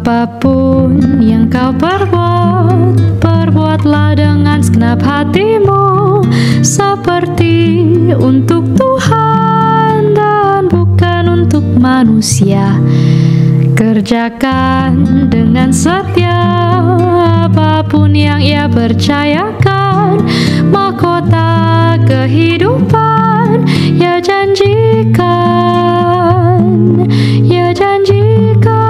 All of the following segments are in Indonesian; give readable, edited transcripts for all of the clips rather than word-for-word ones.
Apapun yang kau perbuat, perbuatlah dengan segenap hatimu, seperti untuk Tuhan dan bukan untuk manusia. Kerjakan dengan setia apapun yang ia percayakan, mahkota kehidupan ia janjikan, ia janjikan,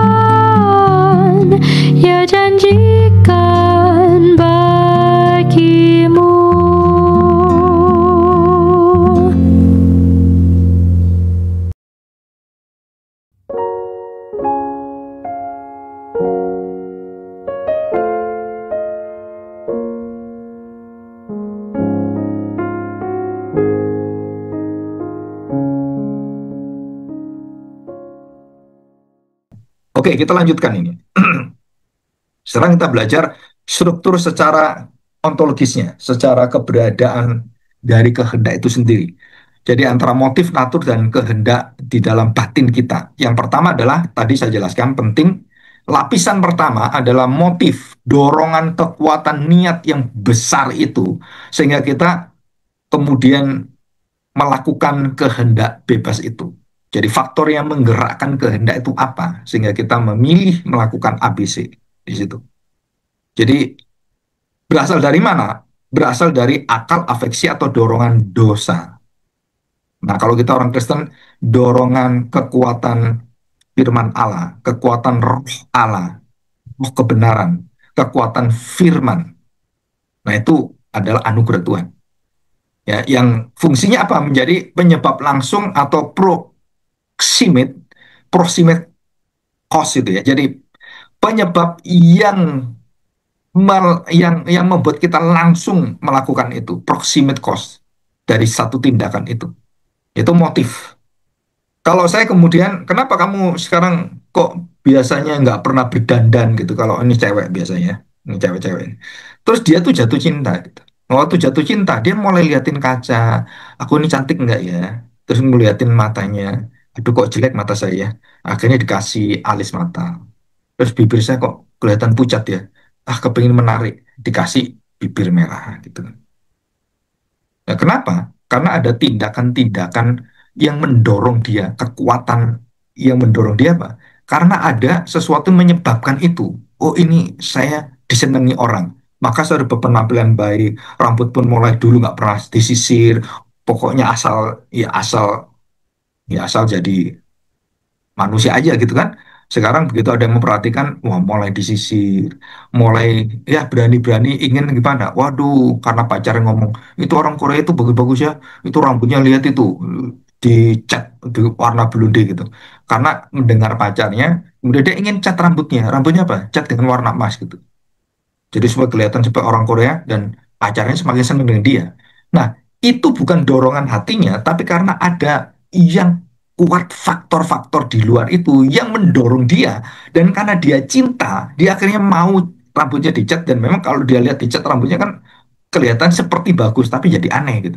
ia janjikan bagimu. Oke, kita lanjutkan ini. Sekarang kita belajar struktur secara ontologisnya, secara keberadaan dari kehendak itu sendiri. Jadi antara motif, natur, dan kehendak di dalam batin kita. Yang pertama adalah, tadi saya jelaskan, penting. Lapisan pertama adalah motif, dorongan kekuatan niat yang besar itu. Sehingga kita kemudian melakukan kehendak bebas itu. Jadi faktor yang menggerakkan kehendak itu apa? Sehingga kita memilih melakukan ABC di situ. Jadi berasal dari mana? Berasal dari akal, afeksi, atau dorongan dosa. Nah, kalau kita orang Kristen, dorongan kekuatan firman Allah, kekuatan roh Allah, roh kebenaran, kekuatan firman. Nah, itu adalah anugerah Tuhan. Ya, yang fungsinya apa? Menjadi penyebab langsung atau proximate cause itu ya. Jadi penyebab yang membuat kita langsung melakukan itu, proximate cause dari satu tindakan itu motif. Kalau saya kemudian, kenapa kamu sekarang kok biasanya nggak pernah berdandan gitu? Kalau ini cewek biasanya, ini cewek-cewek. Terus dia tuh jatuh cinta gitu. Waktu jatuh cinta, dia mulai liatin kaca. Aku ini cantik nggak ya? Terus ngeliatin matanya. Aduh kok jelek mata saya. Akhirnya dikasih alis mata. Terus bibir saya kok kelihatan pucat ya. Ah, kepingin menarik. Dikasih bibir merah gitu. Nah, kenapa? Karena ada tindakan-tindakan yang mendorong dia, kekuatan yang mendorong dia apa? Karena ada sesuatu yang menyebabkan itu. Oh, ini saya disenangi orang. Maka saya berpenampilan baik, rambut pun mulai dulu nggak pernah disisir. Pokoknya asal jadi manusia aja gitu kan. Sekarang begitu ada yang memperhatikan, wah mulai disisir, mulai ya berani-berani ingin gimana. Waduh, karena pacarnya ngomong, itu orang Korea itu bagus-bagus ya, itu rambutnya lihat itu dicat di warna blonde gitu. Karena mendengar pacarnya, kemudian dia ingin cat rambutnya. Rambutnya apa? Cat dengan warna emas gitu. Jadi supaya kelihatan seperti orang Korea dan pacarnya semakin senang dengan dia. Nah, itu bukan dorongan hatinya, tapi karena ada yang kuat faktor-faktor di luar itu yang mendorong dia. Dan karena dia cinta, dia akhirnya mau rambutnya dicat. Dan memang kalau dia lihat dicat rambutnya kan kelihatan seperti bagus, tapi jadi aneh gitu.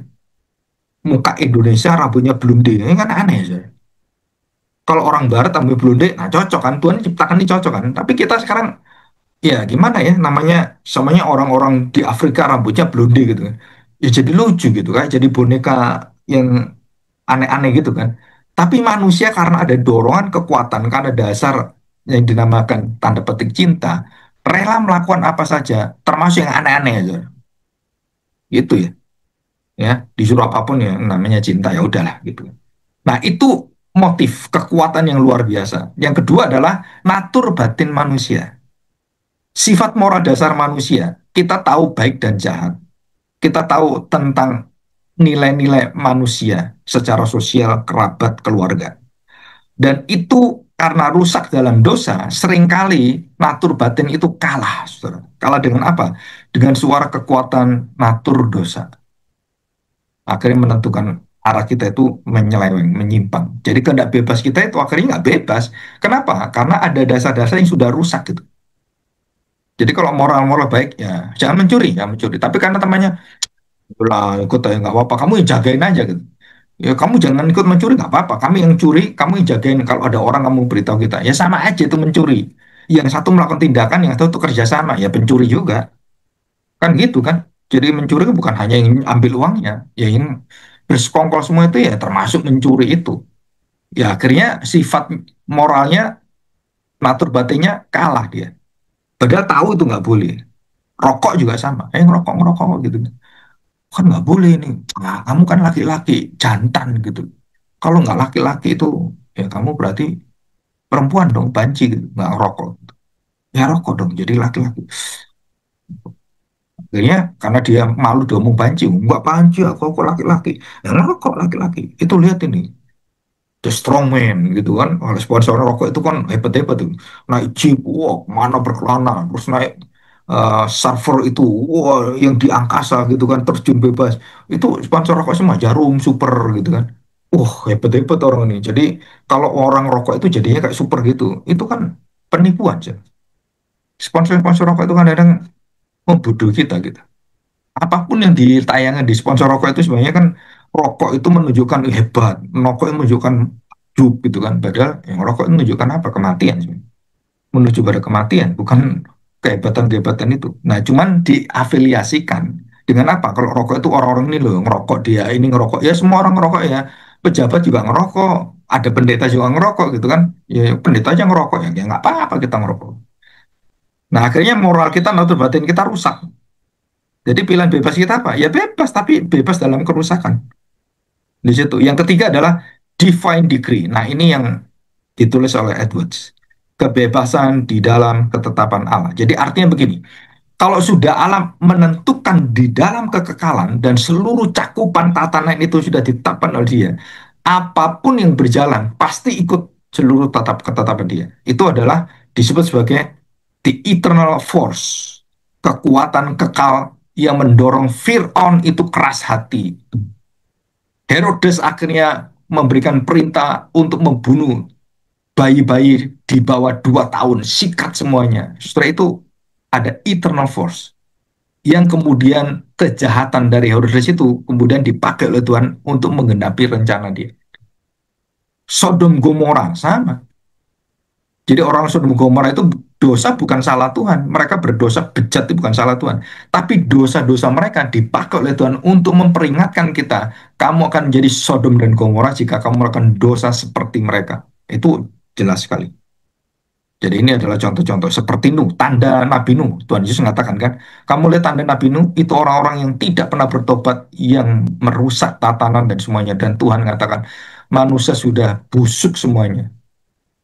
Muka Indonesia rambutnya blonde, ini kan aneh ya. Kalau orang Barat rambut blonde, nah cocok kan, Tuhan ciptakan ini cocok kan. Tapi kita sekarang ya gimana ya namanya samanya orang-orang di Afrika rambutnya blonde gitu kan, ya jadi lucu gitu kan, jadi boneka yang aneh-aneh gitu kan. Tapi manusia karena ada dorongan kekuatan, karena dasar yang dinamakan tanda petik cinta, rela melakukan apa saja termasuk yang aneh-aneh aja gitu ya disuruh apapun yang namanya cinta ya udahlah gitu. Nah, itu motif kekuatan yang luar biasa. Yang kedua adalah natur batin manusia. Sifat moral dasar manusia, kita tahu baik dan jahat. Kita tahu tentang nilai-nilai manusia secara sosial, kerabat, keluarga. Dan itu karena rusak dalam dosa, seringkali natur batin itu kalah, saudara. Kalah dengan apa? Dengan suara kekuatan natur dosa. Akhirnya menentukan arah kita itu menyeleweng, menyimpang. Jadi kehendak bebas kita itu akhirnya nggak bebas. Kenapa? Karena ada dasar-dasar yang sudah rusak gitu. Jadi kalau moral-moral baik ya jangan mencuri, ya mencuri. Tapi karena temannya, lah ikut aja nggak apa-apa, kamu yang jagain aja gitu. Ya kamu jangan ikut mencuri nggak apa-apa. Kami yang curi, kamu yang jagain. Kalau ada orang kamu beritahu kita, ya sama aja itu mencuri. Yang satu melakukan tindakan, yang satu kerja sama, ya pencuri juga. Kan gitu kan. Jadi mencuri kan bukan hanya ingin ambil uangnya, ya ingin bersekongkol semua itu ya termasuk mencuri itu. Ya akhirnya sifat moralnya, natur batinnya kalah dia. Padahal tahu itu nggak boleh. Rokok juga sama. Ngerokok, ngerokok gitu. Kan nggak boleh nih. Nah, kamu kan laki-laki, jantan gitu. Kalau nggak laki-laki itu, ya kamu berarti perempuan dong, banci gitu. Nggak ngerokok. Ya rokok dong, jadi laki-laki. Akhirnya karena dia malu dia ngomong banci, nggak banci, aku kok laki-laki. Ya ngerokok laki-laki. Itu lihat ini, The Strongman gitu kan, oleh sponsor rokok itu kan hebat-hebat tuh, naik jeep, wah mana berkelana, terus naik server itu, wah yang di angkasa gitu kan, terjun bebas, itu sponsor rokok semua, Jarum, Super gitu kan, hebat-hebat orang ini. Jadi kalau orang rokok itu jadinya kayak super gitu, itu kan penipuan sih. Sponsor-sponsor rokok itu kan kadang membodoh kita gitu. Apapun yang ditayangkan di sponsor rokok itu sebenarnya kan, rokok itu menunjukkan hebat, rokok itu menunjukkan hidup gitu kan. Padahal yang rokok itu menunjukkan apa? Kematian sebenarnya. Menuju pada kematian, bukan kehebatan-kehebatan itu. Nah, cuman diafiliasikan dengan apa? Kalau rokok itu orang-orang ini loh ngerokok, dia ini ngerokok, ya semua orang ngerokok ya. Pejabat juga ngerokok, ada pendeta juga ngerokok gitu kan. Ya pendeta aja ngerokok ya nggak apa-apa kita ngerokok. Nah, akhirnya moral kita, natur batin kita rusak. Jadi pilihan bebas kita apa? Ya bebas, tapi bebas dalam kerusakan. Di situ. Yang ketiga adalah divine degree. Nah, ini yang ditulis oleh Edwards. Kebebasan di dalam ketetapan Allah. Jadi artinya begini, kalau sudah Allah menentukan di dalam kekekalan dan seluruh cakupan tatanan itu sudah ditetapkan oleh dia, apapun yang berjalan pasti ikut seluruh ketetapan dia. Itu adalah disebut sebagai the eternal force, kekuatan kekal yang mendorong Fir'aun itu keras hati. Herodes akhirnya memberikan perintah untuk membunuh bayi-bayi di bawah 2 tahun, sikat semuanya. Setelah itu ada eternal force yang kemudian kejahatan dari Herodes itu kemudian dipakai oleh Tuhan untuk menggenapi rencana dia. Sodom Gomora sama. Jadi orang Sodom Gomora itu dosa bukan salah Tuhan. Mereka berdosa bejat itu bukan salah Tuhan. Tapi dosa-dosa mereka dipakai oleh Tuhan untuk memperingatkan kita. Kamu akan menjadi Sodom dan Gomora jika kamu melakukan dosa seperti mereka. Itu jelas sekali. Jadi ini adalah contoh-contoh seperti Nuh, tanda Nabi Nuh. Tuhan Yesus mengatakan kan, kamu lihat tanda Nabi Nuh, itu orang-orang yang tidak pernah bertobat, yang merusak tatanan dan semuanya. Dan Tuhan mengatakan, manusia sudah busuk semuanya.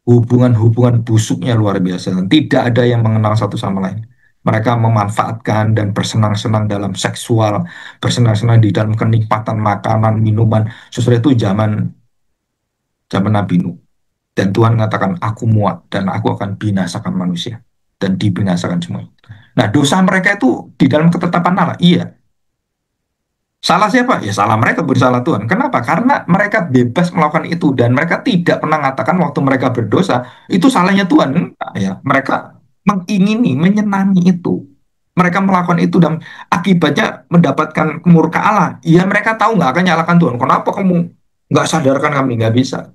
Hubungan-hubungan busuknya luar biasa. Dan tidak ada yang mengenal satu sama lain. Mereka memanfaatkan dan bersenang-senang dalam seksual, bersenang-senang di dalam kenikmatan makanan, minuman. Sesudah itu zaman zaman Nabi Nuh. Dan Tuhan mengatakan, aku muak dan aku akan binasakan manusia. Dan dibinasakan semuanya. Nah, dosa mereka itu di dalam ketetapan Allah. Iya. Salah siapa? Ya salah mereka, bersalah Tuhan. Kenapa? Karena mereka bebas melakukan itu. Dan mereka tidak pernah mengatakan waktu mereka berdosa, itu salahnya Tuhan. Enggak, ya. Mereka mengingini, menyenangi itu. Mereka melakukan itu dan akibatnya mendapatkan kemurka Allah. Ya mereka tahu nggak akan nyalakan Tuhan. Kenapa kamu nggak sadarkan kami? Nggak bisa.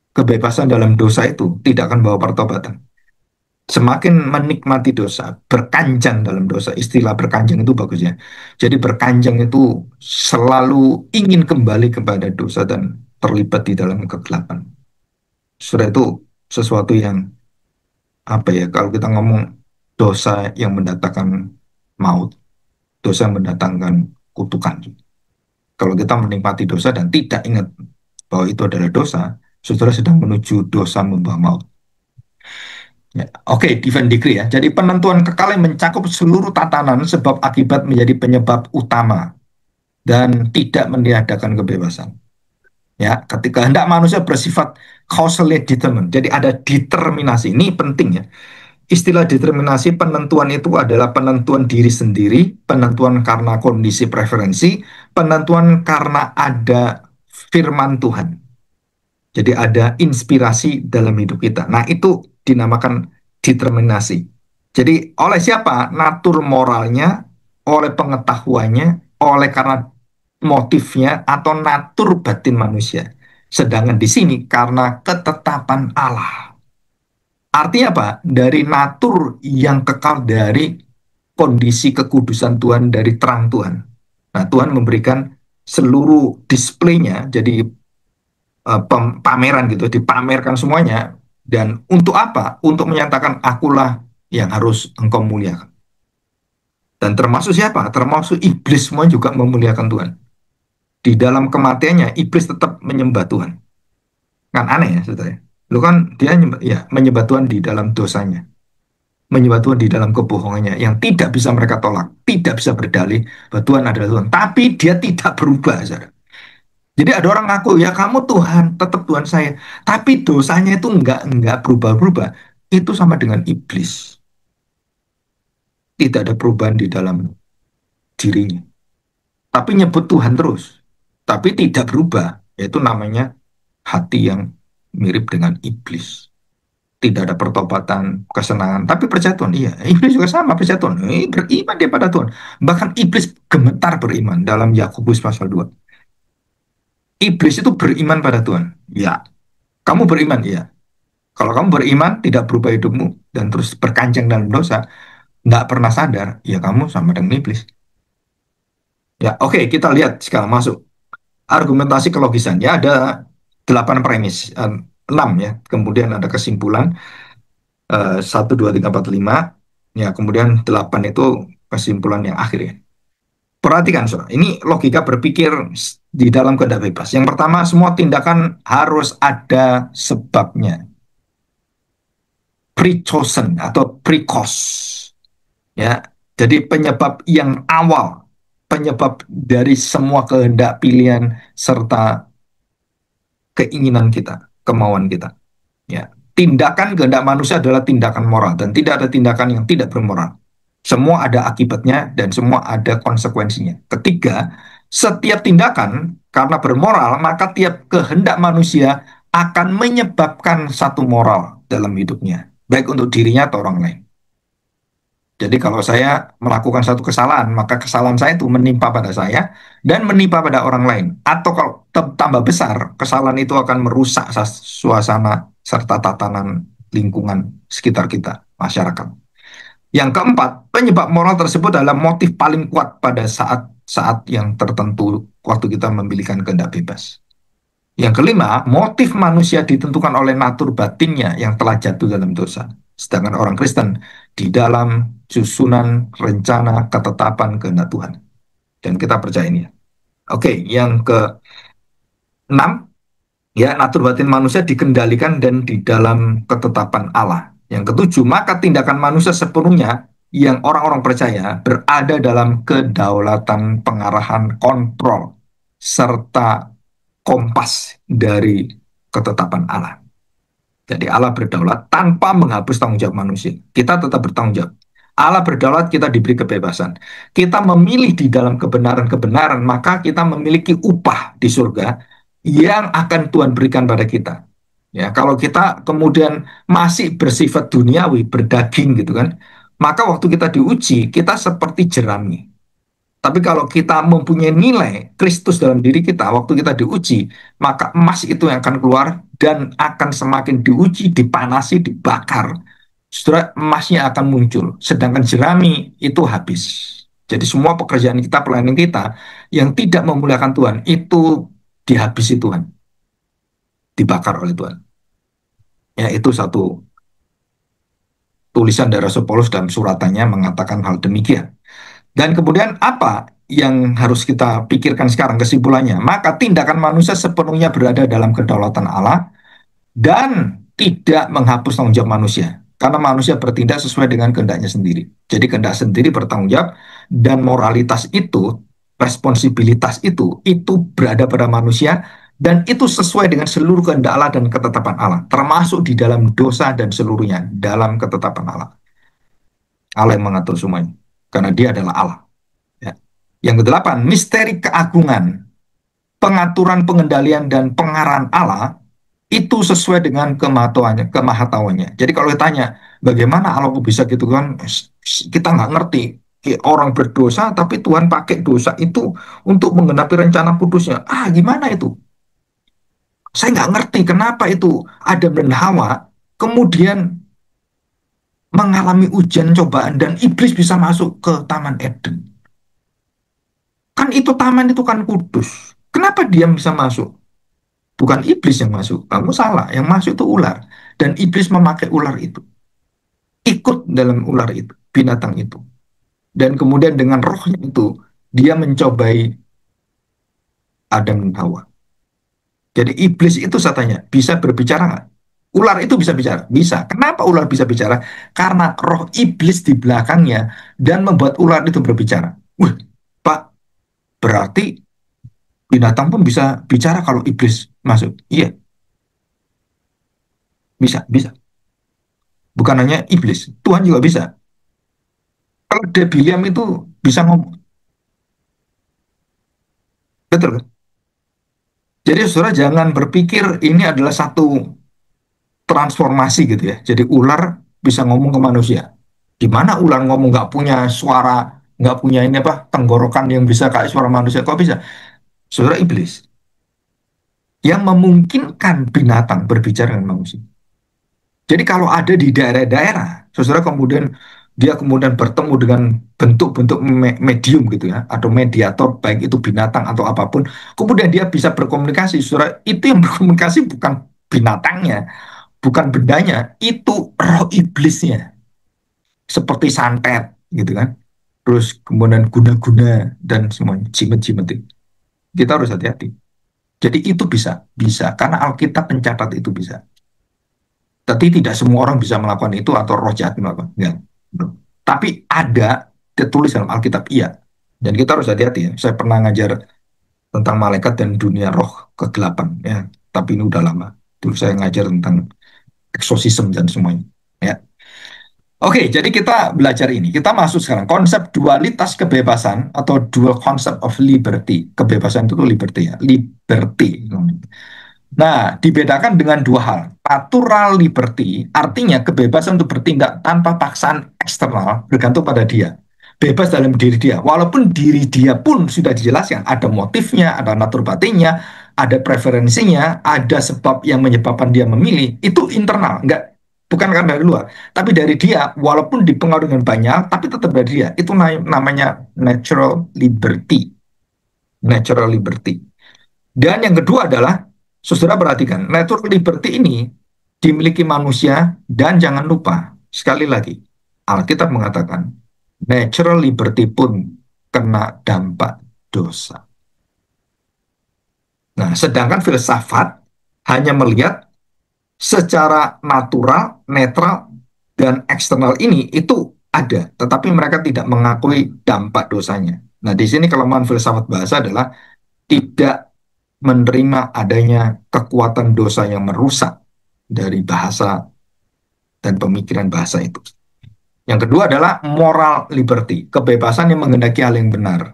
Kebebasan dalam dosa itu tidak akan bawa pertobatan. Semakin menikmati dosa, berkanjang dalam dosa, istilah berkanjang itu bagusnya. Jadi berkanjang itu selalu ingin kembali kepada dosa dan terlibat di dalam kegelapan. Sudah itu sesuatu yang apa ya, kalau kita ngomong dosa yang mendatangkan maut, dosa yang mendatangkan kutukan. Kalau kita menikmati dosa dan tidak ingat bahwa itu adalah dosa, saudara sedang menuju dosa membawa maut. Ya, oke, divine degree ya. Jadi penentuan kekal yang mencakup seluruh tatanan sebab akibat menjadi penyebab utama dan tidak meniadakan kebebasan. Ya, ketika hendak manusia bersifat causally determined. Jadi ada determinasi. Ini penting ya. Istilah determinasi, penentuan itu adalah penentuan diri sendiri, penentuan karena kondisi preferensi, penentuan karena ada firman Tuhan. Jadi ada inspirasi dalam hidup kita. Nah, itu dinamakan determinasi. Jadi oleh siapa? Natur moralnya, oleh pengetahuannya, oleh karena motifnya, atau natur batin manusia. Sedangkan di sini karena ketetapan Allah. Artinya apa? Dari natur yang kekal, dari kondisi kekudusan Tuhan, dari terang Tuhan. Nah, Tuhan memberikan seluruh displaynya, jadi pameran gitu, dipamerkan semuanya. Dan untuk apa? Untuk menyatakan akulah yang harus engkau muliakan. Dan termasuk siapa? Termasuk iblis semua juga memuliakan Tuhan. Di dalam kematiannya, iblis tetap menyembah Tuhan. Kan aneh ya, saudara. Lu kan dia menyembah Tuhan di dalam dosanya, menyembah Tuhan di dalam kebohongannya yang tidak bisa mereka tolak, tidak bisa berdalih bahwa Tuhan adalah Tuhan. Tapi dia tidak berubah, saudara. Jadi ada orang ngaku, ya kamu Tuhan, tetap Tuhan saya. Tapi dosanya itu enggak berubah-berubah. Itu sama dengan iblis. Tidak ada perubahan di dalam dirinya. Tapi nyebut Tuhan terus. Tapi tidak berubah. Yaitu namanya hati yang mirip dengan iblis. Tidak ada pertobatan, kesenangan. Tapi percaya Tuhan, iya. Iblis juga sama percaya Tuhan. Beriman dia pada Tuhan. Bahkan iblis gemetar beriman dalam Yakobus pasal 2. Iblis itu beriman pada Tuhan. Ya, kamu beriman, iya. Kalau kamu beriman, tidak berubah hidupmu, dan terus berkancing dalam dosa, nggak pernah sadar, ya kamu sama dengan iblis. Ya, oke, kita lihat sekarang masuk. Argumentasi kelogisannya ada 8 premis, 6 ya. Kemudian ada kesimpulan, 1, 2, 3, 4, 5. Ya, kemudian 8 itu kesimpulan yang akhir ya. Perhatikan, saudara. Ini logika berpikir di dalam kehendak bebas. Yang pertama, semua tindakan harus ada sebabnya. Pre-chosen atau pre-cause. Ya, jadi penyebab yang awal, penyebab dari semua kehendak, pilihan, serta keinginan kita, kemauan kita. Ya, tindakan kehendak manusia adalah tindakan moral dan tidak ada tindakan yang tidak bermoral. Semua ada akibatnya dan semua ada konsekuensinya. Ketiga, setiap tindakan karena bermoral, maka tiap kehendak manusia akan menyebabkan satu moral dalam hidupnya, baik untuk dirinya atau orang lain. Jadi kalau saya melakukan satu kesalahan, maka kesalahan saya itu menimpa pada saya dan menimpa pada orang lain. Atau kalau tambah besar, kesalahan itu akan merusak suasana serta tatanan lingkungan sekitar kita, masyarakat. Yang keempat, penyebab moral tersebut adalah motif paling kuat pada saat-saat yang tertentu waktu kita memilihkan kehendak bebas. Yang kelima, motif manusia ditentukan oleh natur batinnya yang telah jatuh dalam dosa. Sedangkan orang Kristen di dalam susunan rencana ketetapan kehendak Tuhan. Dan kita percaya ini. Oke, yang keenam, ya, natur batin manusia dikendalikan dan di dalam ketetapan Allah. Yang ketujuh, maka tindakan manusia sepenuhnya yang orang-orang percaya berada dalam kedaulatan pengarahan kontrol serta kompas dari ketetapan Allah. Jadi Allah berdaulat tanpa menghapus tanggung jawab manusia. Kita tetap bertanggung jawab. Allah berdaulat, kita diberi kebebasan. Kita memilih di dalam kebenaran-kebenaran, maka kita memiliki upah di surga yang akan Tuhan berikan pada kita. Ya, kalau kita kemudian masih bersifat duniawi, berdaging gitu kan, maka waktu kita diuji, kita seperti jerami. Tapi kalau kita mempunyai nilai Kristus dalam diri kita, waktu kita diuji, maka emas itu yang akan keluar dan akan semakin diuji, dipanasi, dibakar. Saudara, emasnya akan muncul. Sedangkan jerami itu habis. Jadi semua pekerjaan kita, pelayanan kita yang tidak memuliakan Tuhan, itu dihabisi Tuhan. Dibakar oleh Tuhan. Ya, itu satu tulisan dari Rasul Paulus dalam suratannya mengatakan hal demikian. Dan kemudian apa yang harus kita pikirkan sekarang kesimpulannya? Maka tindakan manusia sepenuhnya berada dalam kedaulatan Allah dan tidak menghapus tanggung jawab manusia. Karena manusia bertindak sesuai dengan kehendaknya sendiri. Jadi kehendak sendiri bertanggung jawab dan moralitas itu, responsibilitas itu berada pada manusia dan itu sesuai dengan seluruh kehendak Allah dan ketetapan Allah. Termasuk di dalam dosa dan seluruhnya dalam ketetapan Allah. Allah yang mengatur semuanya. Karena dia adalah Allah. Ya. Yang kedelapan, misteri keagungan, pengaturan, pengendalian, dan pengarahan Allah itu sesuai dengan kemahatauannya. Jadi kalau ditanya, bagaimana Allah bisa gitu kan, kita nggak ngerti. Orang berdosa, tapi Tuhan pakai dosa itu untuk menggenapi rencana kudusnya. Gimana itu? Saya nggak ngerti kenapa itu Adam dan Hawa kemudian mengalami ujian cobaan dan iblis bisa masuk ke Taman Eden. Kan itu taman itu kan kudus. Kenapa dia bisa masuk? Bukan iblis yang masuk. Kamu salah. Yang masuk itu ular. Dan iblis memakai ular itu. Ikut dalam ular itu, binatang itu. Dan kemudian dengan rohnya itu, dia mencobai Adam dan Hawa. Jadi iblis itu saya tanya, bisa berbicara nggak? Ular itu bisa bicara? Bisa. Kenapa ular bisa bicara? Karena roh iblis di belakangnya dan membuat ular itu berbicara. Wah, Pak, berarti binatang pun bisa bicara kalau iblis masuk. Iya, bisa, bisa. Bukan hanya iblis, Tuhan juga bisa. Kalau Debiliam itu bisa ngomong, betul kan? Jadi saudara jangan berpikir ini adalah satu transformasi gitu ya. Jadi ular bisa ngomong ke manusia. Di mana ular ngomong nggak punya suara, nggak punya ini apa tenggorokan yang bisa kayak suara manusia? Kok bisa? Saudara iblis yang memungkinkan binatang berbicara dengan manusia. Jadi kalau ada di daerah-daerah, saudara kemudian dia kemudian bertemu dengan bentuk-bentuk medium gitu ya, atau mediator, baik itu binatang atau apapun, kemudian dia bisa berkomunikasi, saudara, itu yang berkomunikasi bukan binatangnya, bukan bendanya, itu roh iblisnya, seperti santet gitu kan, terus kemudian guna-guna dan semuanya, jimat-jimat itu. Kita harus hati-hati. Jadi itu bisa, bisa, karena Alkitab mencatat itu bisa. Tapi tidak semua orang bisa melakukan itu atau roh jahat melakukan. Enggak. Tapi ada tertulis dalam Alkitab, iya. Dan kita harus hati-hati ya. Saya pernah ngajar tentang malaikat dan dunia roh kegelapan ya. Tapi ini udah lama. Dulu saya ngajar tentang eksorsisme dan semuanya. Ya. Oke, jadi kita belajar ini. Kita masuk sekarang konsep dualitas kebebasan atau dual concept of liberty. Kebebasan itu liberty ya. Liberty. Nah, dibedakan dengan dua hal. Natural liberty artinya kebebasan untuk bertindak tanpa paksaan eksternal bergantung pada dia. Bebas dalam diri dia. Walaupun diri dia pun sudah dijelaskan. Ada motifnya, ada natur batinnya, ada preferensinya, ada sebab yang menyebabkan dia memilih. Itu internal, enggak, bukan karena dari luar. Tapi dari dia, walaupun dipengaruhi dengan banyak, tapi tetap dari dia. Itu namanya natural liberty. Natural liberty. Dan yang kedua adalah, saudara perhatikan, natural liberty ini dimiliki manusia dan jangan lupa, sekali lagi, Alkitab mengatakan, natural liberty pun kena dampak dosa. Nah, sedangkan filsafat hanya melihat secara natural, netral, dan eksternal ini itu ada, tetapi mereka tidak mengakui dampak dosanya. Nah, di sini kelemahan filsafat bahasa adalah tidak menerima adanya kekuatan dosa yang merusak dari bahasa dan pemikiran bahasa itu. Yang kedua adalah moral liberty, kebebasan yang menghendaki hal yang benar,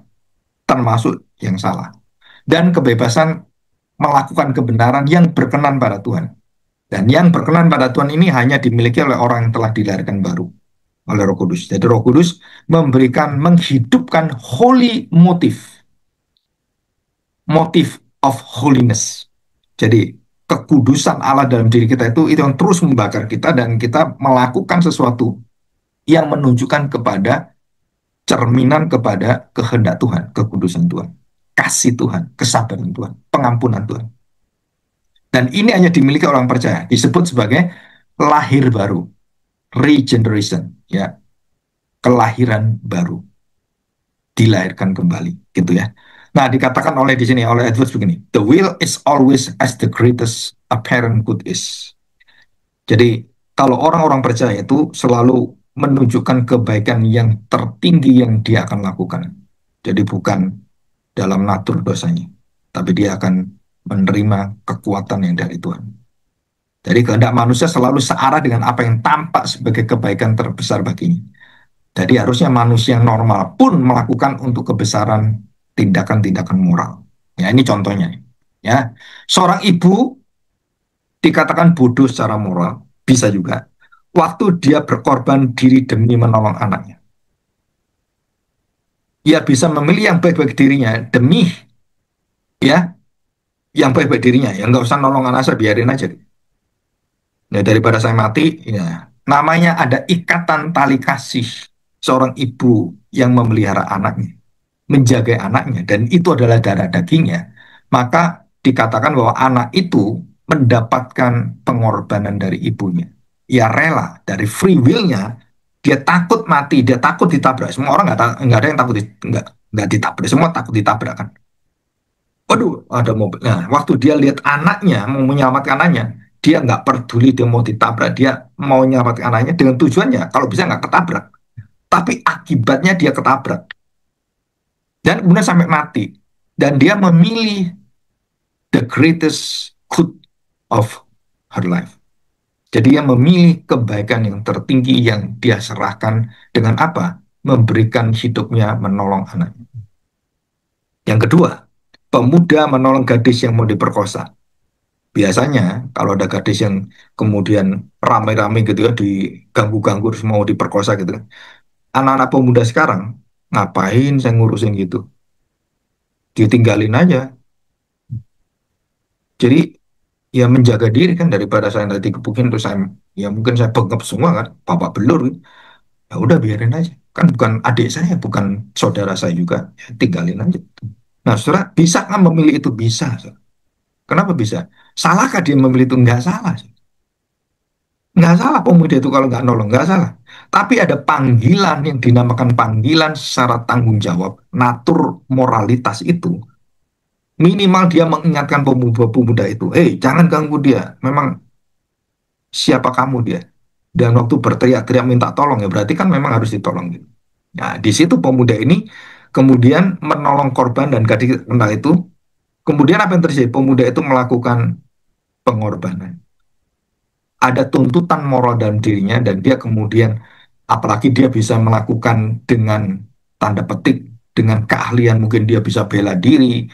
termasuk yang salah. Dan kebebasan melakukan kebenaran yang berkenan pada Tuhan. Dan yang berkenan pada Tuhan ini hanya dimiliki oleh orang yang telah dilahirkan baru oleh Roh Kudus. Jadi Roh Kudus memberikan, menghidupkan holy motive, motive of holiness. Jadi kekudusan Allah dalam diri kita itu yang terus membakar kita dan kita melakukan sesuatu yang menunjukkan kepada cerminan kepada kehendak Tuhan, kekudusan Tuhan, kasih Tuhan, kesabaran Tuhan, pengampunan Tuhan. Dan ini hanya dimiliki orang percaya, disebut sebagai lahir baru, regeneration, ya, kelahiran baru, dilahirkan kembali, gitu ya. Nah, dikatakan oleh di sini oleh Edwards begini, the will is always as the greatest apparent good is. Jadi kalau orang-orang percaya itu selalu menunjukkan kebaikan yang tertinggi yang dia akan lakukan. Jadi bukan dalam natur dosanya, tapi dia akan menerima kekuatan yang dari Tuhan. Jadi kehendak manusia selalu searah dengan apa yang tampak sebagai kebaikan terbesar baginya. Jadi harusnya manusia yang normal pun melakukan untuk kebesaran tindakan-tindakan moral. Ya, ini contohnya. Ya, seorang ibu dikatakan bodoh secara moral, bisa juga. Waktu dia berkorban diri demi menolong anaknya. Ia bisa memilih yang baik-baik dirinya demi ya yang baik-baik dirinya. Ya nggak usah nolong anak saya, biarin aja. Ya, daripada saya mati, ya Namanya ada ikatan tali kasih seorang ibu yang memelihara anaknya, menjaga anaknya, dan itu adalah darah dagingnya, maka dikatakan bahwa anak itu mendapatkan pengorbanan dari ibunya. Ia rela dari free will-nya, dia takut mati, dia takut ditabrak. Semua orang nggak ada yang takut nggak ditabrak, semua takut ditabrak kan. Waduh, ada mobil. Nah, waktu dia lihat anaknya mau menyelamatkan anaknya, dia nggak peduli dia mau ditabrak, dia mau menyelamatkan anaknya dengan tujuannya kalau bisa nggak ketabrak. Tapi akibatnya dia ketabrak dan kemudian sampai mati. Dan dia memilih the greatest good of her life. Jadi dia memilih kebaikan yang tertinggi yang dia serahkan dengan apa? Memberikan hidupnya menolong anaknya. Yang kedua, pemuda menolong gadis yang mau diperkosa. Biasanya kalau ada gadis yang kemudian ramai-ramai gitu ya diganggu-ganggu terus mau diperkosa gitu kan. Anak-anak pemuda sekarang ngapain saya ngurusin gitu? Ditinggalin aja. Jadi ya menjaga diri kan daripada saya nanti gebukin terus saya ya mungkin saya bengkap semua kan bapak belur gitu. Ya udah biarin aja kan bukan adik saya bukan saudara saya juga ya, tinggalin aja. Nah saudara bisa kan memilih itu bisa saudara. Kenapa bisa? Salahkah dia memilih itu? Nggak salah. Nggak salah pemuda itu kalau nggak nolong, nggak salah. Tapi ada panggilan yang dinamakan panggilan secara tanggung jawab, natur moralitas itu. Minimal dia mengingatkan pemuda-pemuda itu, jangan ganggu dia. Memang siapa kamu dia? Dan waktu berteriak-teriak minta tolong ya berarti kan memang harus ditolong gitu. Nah, di situ pemuda ini kemudian menolong korban dan gadis kenal itu. Kemudian apa yang terjadi? Pemuda itu melakukan pengorbanan. Ada tuntutan moral dalam dirinya dan dia kemudian apalagi dia bisa melakukan dengan tanda petik dengan keahlian mungkin dia bisa bela diri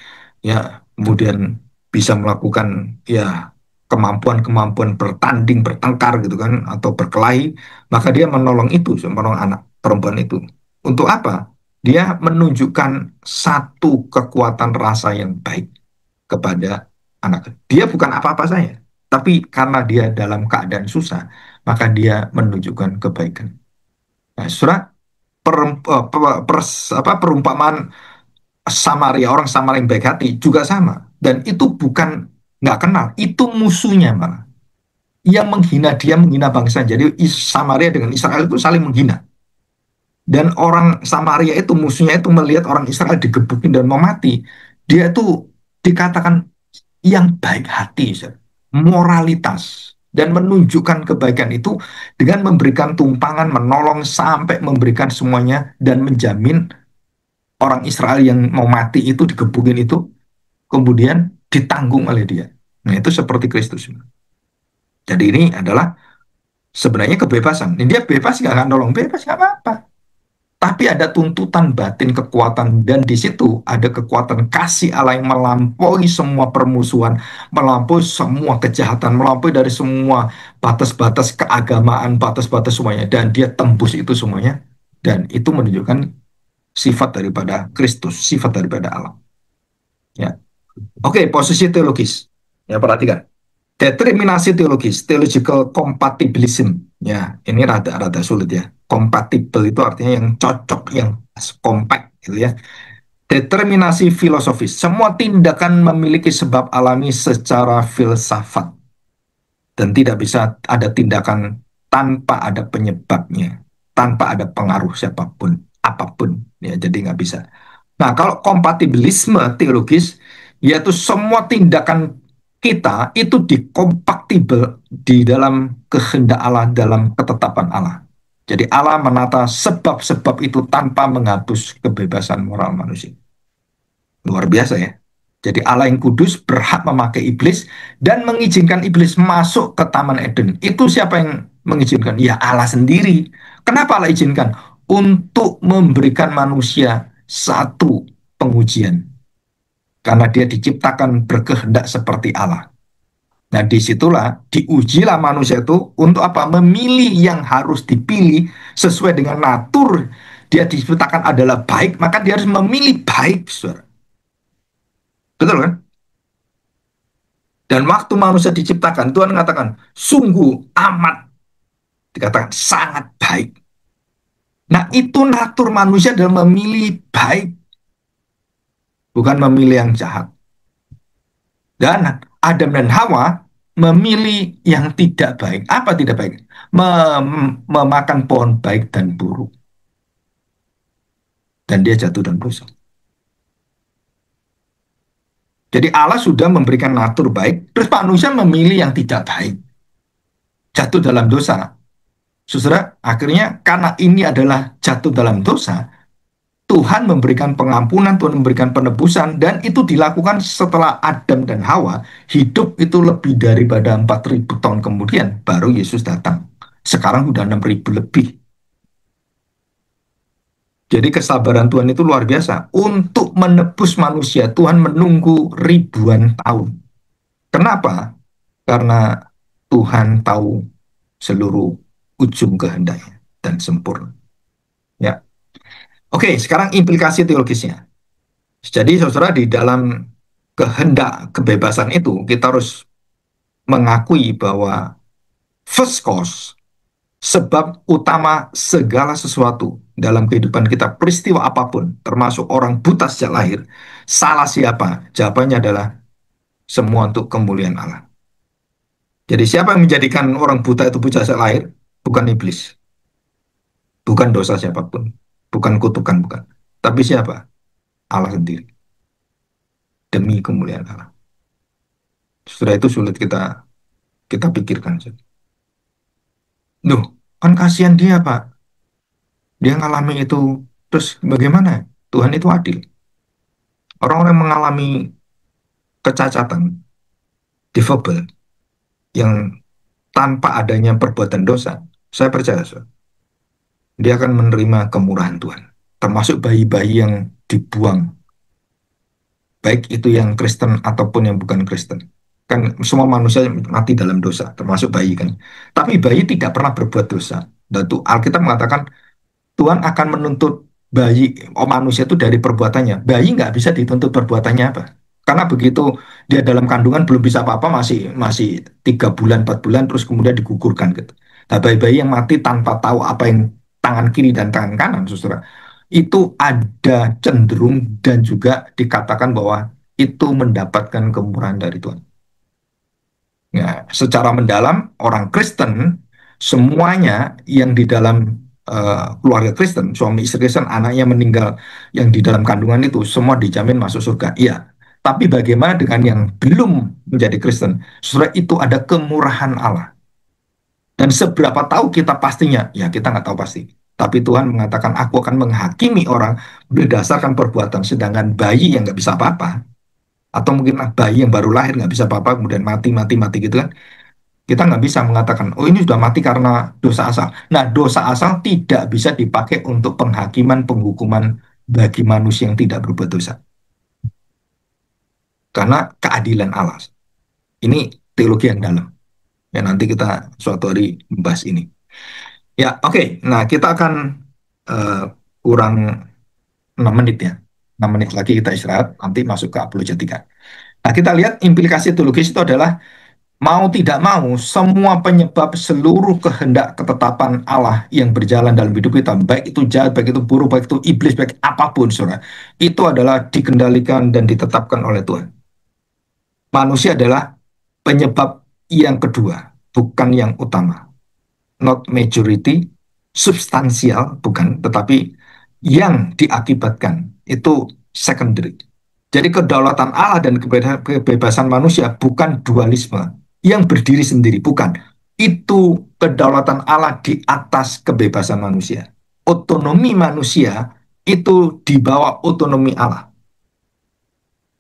ya kemudian bisa melakukan ya kemampuan-kemampuan bertanding bertengkar gitu kan atau berkelahi maka dia menolong itu menolong anak perempuan itu untuk apa dia menunjukkan satu kekuatan rasa yang baik kepada anak. Dia bukan apa-apa saya, tapi karena dia dalam keadaan susah, maka dia menunjukkan kebaikan. Nah, surat perumpamaan Samaria, orang Samaria yang baik hati juga sama. Dan itu bukan nggak kenal, itu musuhnya malah. Yang menghina dia, menghina bangsa. Jadi Samaria dengan Israel itu saling menghina. Dan orang Samaria itu musuhnya itu melihat orang Israel digebukin dan mau mati. Dia itu dikatakan yang baik hati, moralitas, dan menunjukkan kebaikan itu dengan memberikan tumpangan, menolong sampai memberikan semuanya dan menjamin orang Israel yang mau mati itu digebukin itu kemudian ditanggung oleh dia. Nah itu seperti Kristus. Jadi ini adalah sebenarnya kebebasan. Ini dia bebas nggak akan nolong, bebas nggak apa-apa. Tapi ada tuntutan batin kekuatan dan di situ ada kekuatan kasih Allah yang melampaui semua permusuhan, melampaui semua kejahatan, melampaui dari semua batas-batas keagamaan, batas-batas semuanya dan dia tembus itu semuanya dan itu menunjukkan sifat daripada Kristus, sifat daripada Allah. Ya. Oke, posisi teologis. Ya, perhatikan. Determinasi teologis, theological compatibilism. Ya, ini rada-rada sulit ya. Compatible itu artinya yang cocok, yang kompak gitu ya. Determinasi filosofis. Semua tindakan memiliki sebab alami secara filsafat dan tidak bisa ada tindakan tanpa ada penyebabnya, tanpa ada pengaruh siapapun, apapun. Ya, jadi nggak bisa. Nah, kalau kompatibilisme teologis, yaitu semua tindakan kita itu dikompatibel di dalam kehendak Allah, dalam ketetapan Allah. Jadi Allah menata sebab-sebab itu tanpa menghapus kebebasan moral manusia. Luar biasa ya. Jadi Allah yang kudus berhak memakai iblis dan mengizinkan iblis masuk ke Taman Eden. Itu siapa yang mengizinkan? Ya Allah sendiri. Kenapa Allah izinkan? Untuk memberikan manusia satu pengujian. Karena dia diciptakan berkehendak seperti Allah. Nah disitulah diujilah manusia itu untuk apa? Memilih yang harus dipilih sesuai dengan natur. Dia diciptakan adalah baik, maka dia harus memilih baik, saudara. Betul kan? Dan waktu manusia diciptakan, Tuhan mengatakan, sungguh amat Dikatakan sangat baik. Nah, itu natur manusia adalah memilih baik, bukan memilih yang jahat. Dan Adam dan Hawa memilih yang tidak baik. Apa tidak baik? Memakan pohon baik dan buruk. Dan dia jatuh dalam dosa. Jadi Allah sudah memberikan natur baik, terus manusia memilih yang tidak baik. Jatuh dalam dosa. Saudara, akhirnya karena ini adalah jatuh dalam dosa, Tuhan memberikan pengampunan, Tuhan memberikan penebusan, dan itu dilakukan setelah Adam dan Hawa hidup itu lebih daripada 4.000 tahun kemudian, baru Yesus datang. Sekarang sudah 6.000 lebih. Jadi kesabaran Tuhan itu luar biasa. Untuk menebus manusia, Tuhan menunggu ribuan tahun. Kenapa? Karena Tuhan tahu seluruh ujung kehendaknya dan sempurna. Ya. Oke, sekarang implikasi teologisnya. Jadi saudara, di dalam kehendak kebebasan itu kita harus mengakui bahwa first cause, sebab utama segala sesuatu dalam kehidupan kita, peristiwa apapun, termasuk orang buta sejak lahir, salah siapa? Jawabannya adalah semua untuk kemuliaan Allah. Jadi siapa yang menjadikan orang buta itu buta sejak lahir? Bukan iblis, bukan dosa siapapun, bukan kutukan, bukan. Tapi siapa? Allah sendiri, demi kemuliaan Allah. Setelah itu sulit kita kita pikirkan. Duh, kan kasihan dia, Pak. Dia ngalami itu. Terus bagaimana? Tuhan itu adil. Orang-orang yang mengalami kecacatan, difabel, yang tanpa adanya perbuatan dosa, saya percaya, dia akan menerima kemurahan Tuhan. Termasuk bayi-bayi yang dibuang, baik itu yang Kristen ataupun yang bukan Kristen. Kan semua manusia mati dalam dosa, termasuk bayi kan. Tapi bayi tidak pernah berbuat dosa. Dan itu Alkitab mengatakan Tuhan akan menuntut bayi, manusia itu dari perbuatannya. Bayi nggak bisa dituntut perbuatannya apa. Karena begitu dia dalam kandungan belum bisa apa-apa, masih masih 3 bulan, 4 bulan, terus kemudian digugurkan gitu. Nah, bayi-bayi yang mati tanpa tahu apa yang tangan kiri dan tangan kanan, saudara, itu ada cenderung dan juga dikatakan bahwa itu mendapatkan kemurahan dari Tuhan. Ya, secara mendalam orang Kristen semuanya yang di dalam keluarga Kristen, suami istri Kristen, anaknya meninggal yang di dalam kandungan itu semua dijamin masuk surga. Iya. Tapi bagaimana dengan yang belum menjadi Kristen? Saudara, itu ada kemurahan Allah. Dan seberapa tahu kita pastinya? Ya, kita nggak tahu pasti. Tapi Tuhan mengatakan, aku akan menghakimi orang berdasarkan perbuatan. Sedangkan bayi yang nggak bisa apa-apa, atau mungkin bayi yang baru lahir nggak bisa apa-apa, kemudian mati gitu kan, kita nggak bisa mengatakan, oh ini sudah mati karena dosa asal. Nah, dosa asal tidak bisa dipakai untuk penghakiman, penghukuman bagi manusia yang tidak berbuat dosa. Karena keadilan Allah. Ini teologi yang dalam. Ya, nanti kita suatu hari membahas ini. Ya, oke. Nah, kita akan eh, kurang 6 menit ya. 6 menit lagi kita istirahat, nanti masuk ke apologetika. Nah, kita lihat implikasi teologis itu adalah mau tidak mau, semua penyebab seluruh kehendak ketetapan Allah yang berjalan dalam hidup kita, baik itu jahat, baik itu buruk, baik itu iblis, baik apapun, saudara, itu adalah dikendalikan dan ditetapkan oleh Tuhan. Manusia adalah penyebab yang kedua, bukan yang utama. Not majority, substansial, bukan, tetapi yang diakibatkan itu secondary. Jadi kedaulatan Allah dan kebebasan manusia bukan dualisme yang berdiri sendiri, bukan. Itu kedaulatan Allah di atas kebebasan manusia. Otonomi manusia itu di bawah otonomi Allah.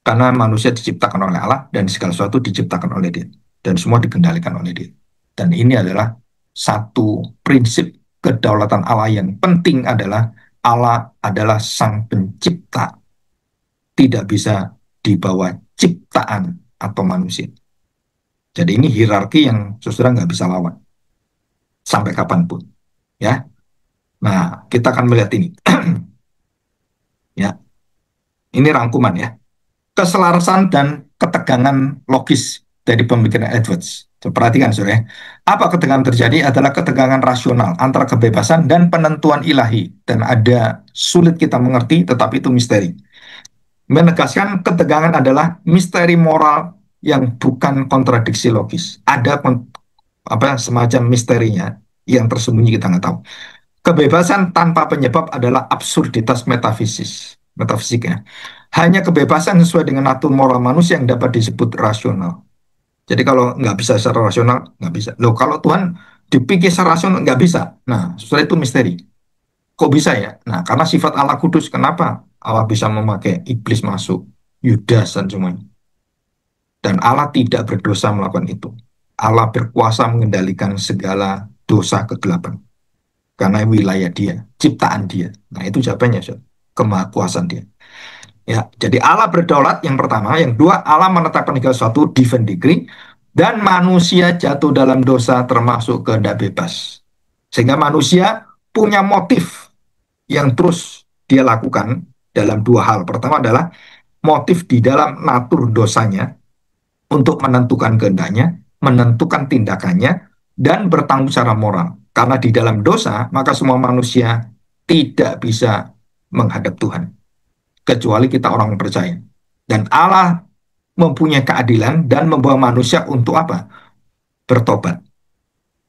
Karena manusia diciptakan oleh Allah dan segala sesuatu diciptakan oleh Dia. Dan semua dikendalikan oleh Dia. Dan ini adalah satu prinsip kedaulatan Allah yang penting, adalah Allah adalah sang pencipta, tidak bisa di bawah ciptaan atau manusia. Jadi ini hierarki yang saudara nggak bisa lawan sampai kapanpun, ya. Nah, kita akan melihat ini, ya. Ini rangkuman ya. Keselarasan dan ketegangan logis dari pemikiran Edwards. Perhatikan, saudara. Apa ketegangan terjadi adalah ketegangan rasional antara kebebasan dan penentuan ilahi. Dan ada sulit kita mengerti, tetapi itu misteri. Menegaskan ketegangan adalah misteri moral yang bukan kontradiksi logis. Ada semacam misterinya yang tersembunyi kita nggak tahu. Kebebasan tanpa penyebab adalah absurditas metafisiknya. Hanya kebebasan sesuai dengan atur moral manusia yang dapat disebut rasional. Jadi kalau nggak bisa secara rasional, nggak bisa. Loh, kalau Tuhan dipikir secara rasional, nggak bisa. Nah, sesuai itu misteri. Kok bisa ya? Nah, karena sifat Allah kudus. Kenapa Allah bisa memakai iblis masuk, Yudas dan semuanya? Dan Allah tidak berdosa melakukan itu. Allah berkuasa mengendalikan segala dosa kegelapan. Karena wilayah dia, ciptaan dia. Nah, itu jawabannya, Saudara. Kemahakuasaan dia. Ya, jadi Allah berdaulat yang pertama, yang kedua Allah menetapkan segala sesuatu divine decree dan manusia jatuh dalam dosa termasuk kehendak bebas. Sehingga manusia punya motif yang terus dia lakukan dalam dua hal. Pertama adalah motif di dalam natur dosanya untuk menentukan kehendaknya, menentukan tindakannya, dan bertanggung secara moral. Karena di dalam dosa, maka semua manusia tidak bisa menghadap Tuhan kecuali kita orang percaya. Dan Allah mempunyai keadilan dan membawa manusia untuk apa? Bertobat.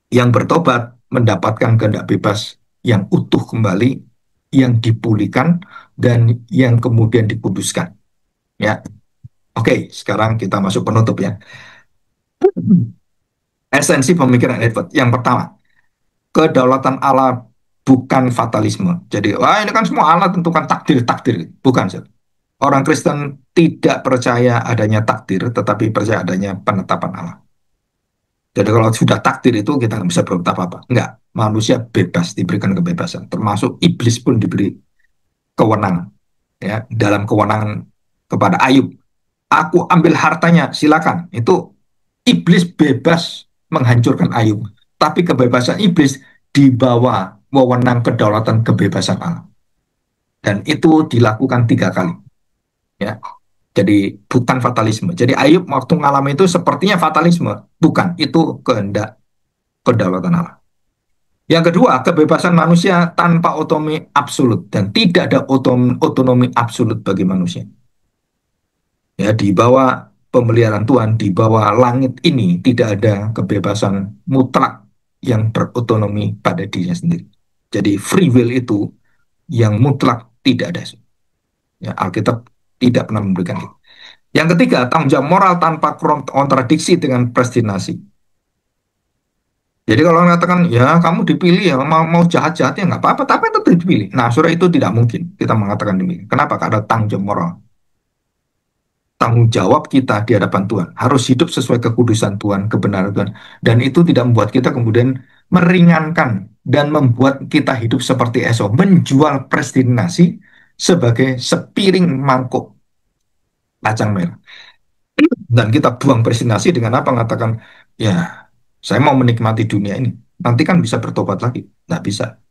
Yang bertobat mendapatkan kehendak bebas yang utuh kembali, yang dipulihkan, dan yang kemudian dikuduskan. Ya, oke, sekarang kita masuk penutup ya. Esensi pemikiran Edward. Yang pertama, kedaulatan Allah bukan fatalisme. Jadi, wah ini kan semua Allah tentukan takdir-takdir. Bukan, Sir. Orang Kristen tidak percaya adanya takdir, tetapi percaya adanya penetapan Allah. Jadi kalau sudah takdir itu kita nggak bisa berbuat apa-apa. Enggak, manusia bebas, diberikan kebebasan. Termasuk iblis pun diberi kewenangan. Ya, dalam kewenangan kepada Ayub. Aku ambil hartanya, silakan. Itu iblis bebas menghancurkan Ayub. Tapi kebebasan iblis di bawah wewenang kedaulatan kebebasan Allah. Dan itu dilakukan 3 kali. Ya, jadi bukan fatalisme. Jadi Ayub waktu mengalami itu sepertinya fatalisme. Bukan, itu kehendak kedaulatan Allah. Yang kedua, kebebasan manusia tanpa otonomi absolut. Dan tidak ada otonomi absolut bagi manusia. Ya, di bawah pemeliharaan Tuhan, di bawah langit ini tidak ada kebebasan mutlak yang berotonomi pada dirinya sendiri. Jadi free will itu yang mutlak tidak ada. Ya, Alkitab tidak pernah memberikan itu. Yang ketiga, tanggung jawab moral tanpa kontradiksi dengan predestinasi. Jadi kalau mengatakan, ya kamu dipilih ya, mau jahat-jahat ya nggak apa-apa, tapi itu dipilih. Nah, surah itu tidak mungkin kita mengatakan demikian. Kenapa? Karena tanggung jawab moral. Tanggung jawab kita di hadapan Tuhan. Harus hidup sesuai kekudusan Tuhan, kebenaran Tuhan. Dan itu tidak membuat kita kemudian meringankan dan membuat kita hidup seperti Esau. Menjual predestinasi sebagai sepiring mangkuk kacang merah. Dan kita buang predestinasi dengan apa? Mengatakan, ya saya mau menikmati dunia ini. Nanti kan bisa bertobat lagi. Nggak bisa.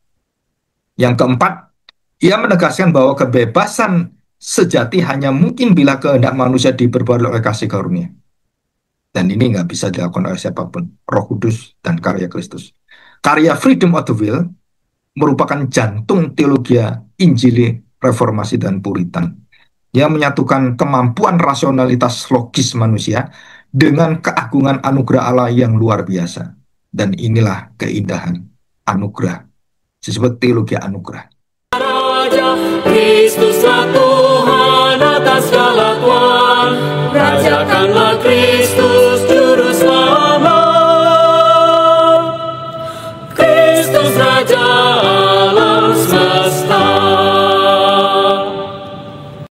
Yang keempat, ia menegaskan bahwa kebebasan sejati hanya mungkin bila kehendak manusia diperbarui oleh kasih karunia. Dan ini nggak bisa dilakukan oleh siapapun. Roh Kudus dan karya Kristus. Karya Freedom of the Will merupakan jantung teologi Injili, Reformasi, dan Puritan. Yang menyatukan kemampuan rasionalitas logis manusia dengan keagungan anugerah Allah yang luar biasa. Dan inilah keindahan anugerah. Disebut teologi anugerah. Raja Kristuslah Tuhan atas segala Tuhan, rajakanlah Kristus.